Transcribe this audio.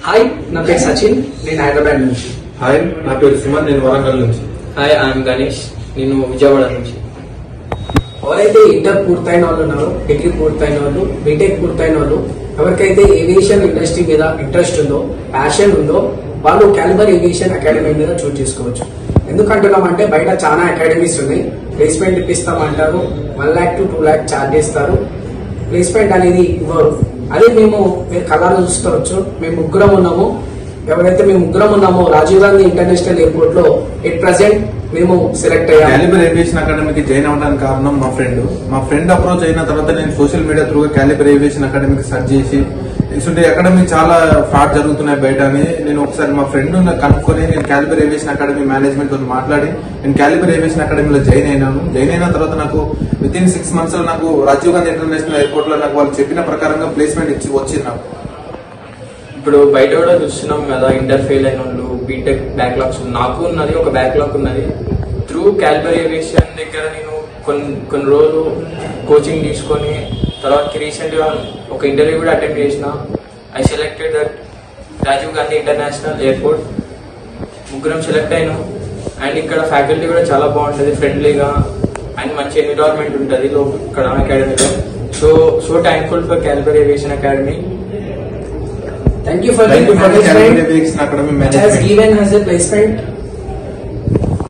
Hi, నా పేరు సచిన్, నేను హైదరాబాద్ నుంచి. హాయ్, నా పేరు సుమన్, నేను వరంగల్ నుంచి. హాయ్, ఐఎమ్ గణేష్, నేను విజయవాడ నుంచి. ఎవరైతే ఇంటర్ పూర్తయిన వాళ్ళు ఉన్నారో, డిగ్రీ పూర్తయిన వాళ్ళు, బీటెక్ పూర్తయిన వాళ్ళు, ఎవరికైతే ఏవియేషన్ ఇండస్ట్రీ మీద ఇంట్రెస్ట్ ఉందో, ప్యాషన్ ఉందో, వాళ్ళు క్యాలిబర్ ఏవియేషన్ అకాడమీ మీద చూస్ చేసుకోవచ్చు. ఎందుకంటున్నామంటే బయట చాలా అకాడమీస్ ఉన్నాయి. ప్లేస్మెంట్ ఇప్పిస్తామంటారు, 1 lakh to 2 lakh ఛార్జ్ చేస్తారు. ప్లేస్మెంట్ అనేది ఇవ్వరు. అదే మీరు కలర్లో చూసుకోవచ్చు. మేము ముగ్గురం ఉన్నాము. ఎవరైతే మేము ముగ్గురం ఉన్నామో రాజీవ్ గాంధీ ఇంటర్నేషనల్ ఎయిర్పోర్ట్ లో ఎట్ ప్రెసెంట్ మేము సెలెక్ట్ అయ్యాము. క్యాలిబర్ ఏవియేషన్ అకాడమీకి జాయిన్ అవ్వడానికి కారణం మా ఫ్రెండ్ అప్రోచ్ అయిన తర్వాత నేను సోషల్ మీడియా త్రూగా క్యాలిబర్ ఏవియేషన్ అకాడమీకి సెర్చ్ చేసి ఇటువంటి అకాడమీ చాలా ఫ్రాడ్ జరుగుతున్నాయి బయట అని నేను ఒకసారి మా ఫ్రెండ్ కనుక్కొని నేను క్యాలిబర్ ఏవియేషన్ అకాడమీ మేనేజ్మెంట్ తో మాట్లాడి నేను క్యాలిబర్ ఏవియేషన్ అకాడమీలో జాయిన్ అయిన తర్వాత నాకు వితిన్ 6 months లో నాకు రాజీవ్ గాంధీ ఇంటర్నేషనల్ ఎయిర్పోర్ట్ లో నాకు వాళ్ళు చెప్పిన ప్రకారంగా ప్లేస్మెంట్ వచ్చింది నాకు. ఇప్పుడు బయట కూడా చూస్తున్నాం కదా, ఇంటర్ ఫెయిల్ అయిన వాళ్ళు, బీటెక్ బ్యాక్లాగ్స్. నాకు ఉన్నది ఒక బ్యాక్లాగ్ ఉన్నది. త్రూ క్యాలిబర్ ఏవియేషన్ దగ్గర నేను కొన్ని రోజులు కోచింగ్ తీసుకొని తర్వాత రీసెంట్ గా ఒక ఇంటర్వ్యూ కూడా అటెండ్ చేసిన. I selected that Rajiv Gandhi international airport. ముగ్గురం సెలెక్ట్ అయినాం. అండ్ ఇక్కడ ఫ్యాకల్టీ కూడా చాలా బాగుంటుంది, ఫ్రెండ్లీగా అండ్ మంచి ఎన్విరాన్మెంట్ ఉంటుంది ఇక్కడ అకాడమీలో. So thankful for calibre aviation academy. Thank you for the management Academy which has given us a placement